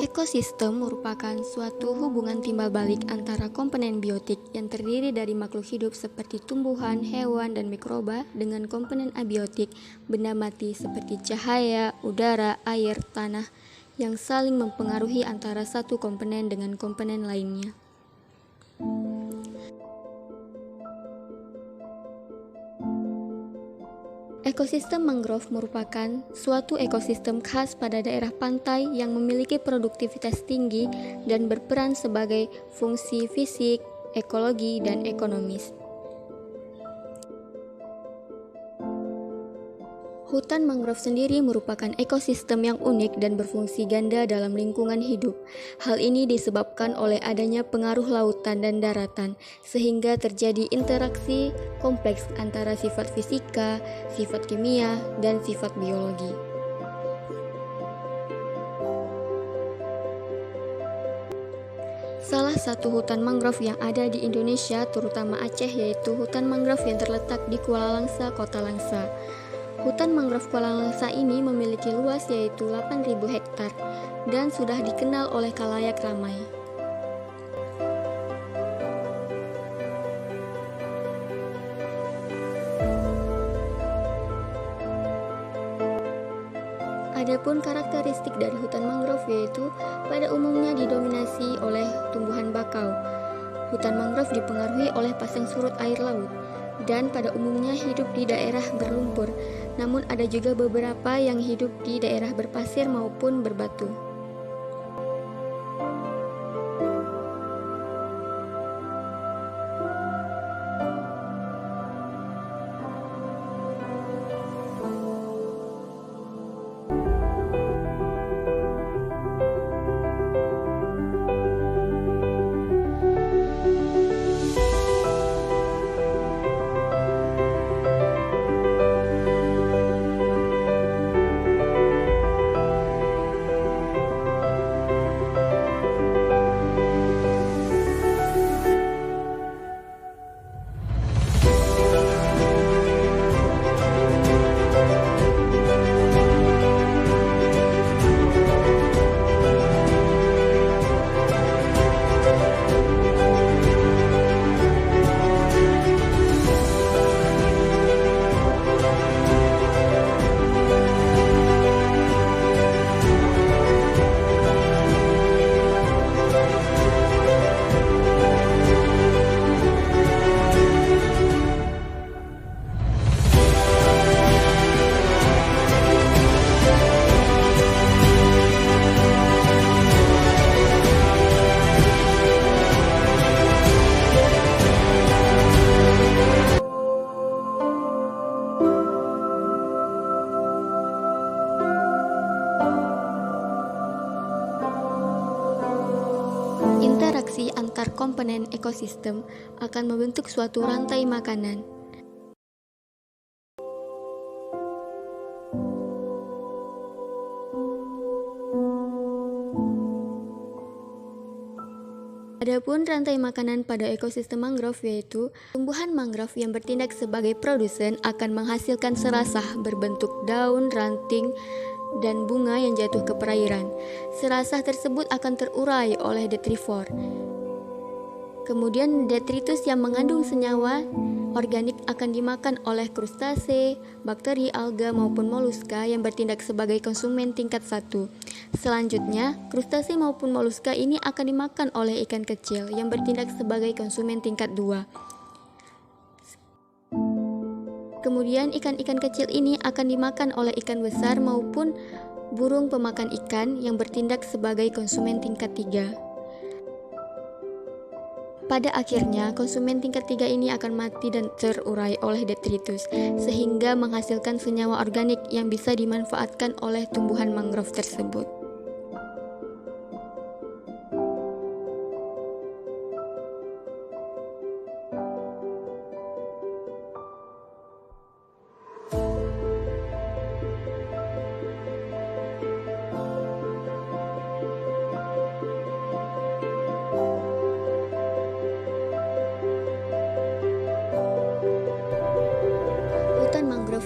Ekosistem merupakan suatu hubungan timbal balik antara komponen biotik yang terdiri dari makhluk hidup seperti tumbuhan, hewan, dan mikroba dengan komponen abiotik, benda mati seperti cahaya, udara, air, tanah, yang saling mempengaruhi antara satu komponen dengan komponen lainnya. Ekosistem mangrove merupakan suatu ekosistem khas pada daerah pantai yang memiliki produktivitas tinggi dan berperan sebagai fungsi fisik, ekologi, dan ekonomis. Hutan mangrove sendiri merupakan ekosistem yang unik dan berfungsi ganda dalam lingkungan hidup. Hal ini disebabkan oleh adanya pengaruh lautan dan daratan, sehingga terjadi interaksi kompleks antara sifat fisika, sifat kimia, dan sifat biologi. Salah satu hutan mangrove yang ada di Indonesia, terutama Aceh, yaitu hutan mangrove yang terletak di Kuala Langsa, Kota Langsa. Hutan mangrove Kuala Langsa ini memiliki luas yaitu 8.000 hektar dan sudah dikenal oleh khalayak ramai. Adapun karakteristik dari hutan mangrove yaitu pada umumnya didominasi oleh tumbuhan bakau. Hutan mangrove dipengaruhi oleh pasang surut air laut dan pada umumnya hidup di daerah berlumpur, namun ada juga beberapa yang hidup di daerah berpasir maupun berbatu. Interaksi antar komponen ekosistem akan membentuk suatu rantai makanan. Adapun rantai makanan pada ekosistem mangrove yaitu tumbuhan mangrove yang bertindak sebagai produsen akan menghasilkan serasah berbentuk daun, ranting, dan bunga yang jatuh ke perairan. Serasah tersebut akan terurai oleh detrivor. Kemudian detritus yang mengandung senyawa organik akan dimakan oleh krustase, bakteri, alga maupun moluska yang bertindak sebagai konsumen tingkat 1. Selanjutnya, krustase maupun moluska ini akan dimakan oleh ikan kecil yang bertindak sebagai konsumen tingkat 2. Kemudian ikan-ikan kecil ini akan dimakan oleh ikan besar maupun burung pemakan ikan yang bertindak sebagai konsumen tingkat 3. Pada akhirnya, konsumen tingkat 3 ini akan mati dan terurai oleh detritus, sehingga menghasilkan senyawa organik yang bisa dimanfaatkan oleh tumbuhan mangrove tersebut.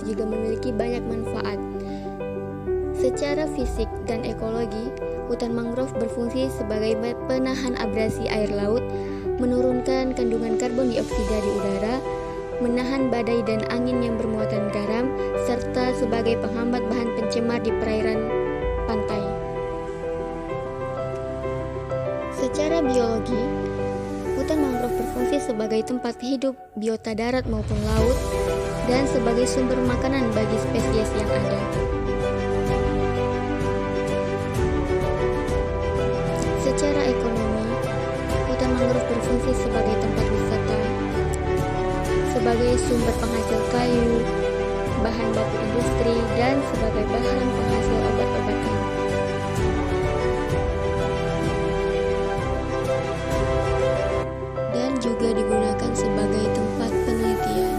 juga memiliki banyak manfaat. Secara fisik dan ekologi, hutan mangrove berfungsi sebagai penahan abrasi air laut, menurunkan kandungan karbon dioksida di udara, menahan badai dan angin yang bermuatan garam, serta sebagai penghambat bahan pencemar di perairan pantai. Secara biologi, hutan mangrove berfungsi sebagai tempat hidup biota darat maupun laut dan sebagai sumber makanan bagi spesies yang ada. Secara ekonomi, hutan mangrove berfungsi sebagai tempat wisata, sebagai sumber penghasil kayu, bahan baku industri, dan sebagai bahan penghasil obat-obatan. Dan juga digunakan sebagai tempat penelitian.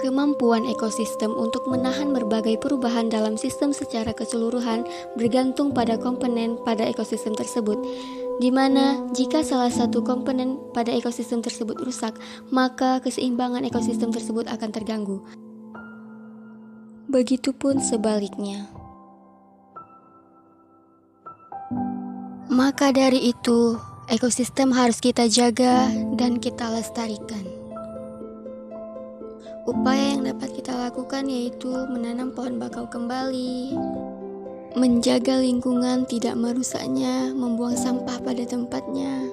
Kemampuan ekosistem untuk menahan berbagai perubahan dalam sistem secara keseluruhan bergantung pada komponen pada ekosistem tersebut, di mana jika salah satu komponen pada ekosistem tersebut rusak, maka keseimbangan ekosistem tersebut akan terganggu. Begitupun sebaliknya. Maka dari itu, ekosistem harus kita jaga dan kita lestarikan. Upaya yang dapat kita lakukan yaitu menanam pohon bakau kembali, menjaga lingkungan tidak merusaknya, membuang sampah pada tempatnya.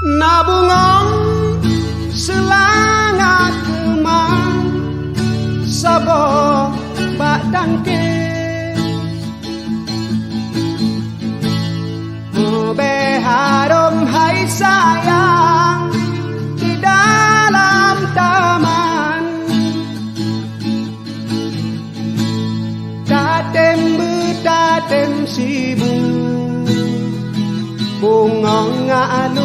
Nabungan Selangat kemang Sabo bak dangke Beharum hai sayang Di dalam taman Datem betatem sibuk Bunga anu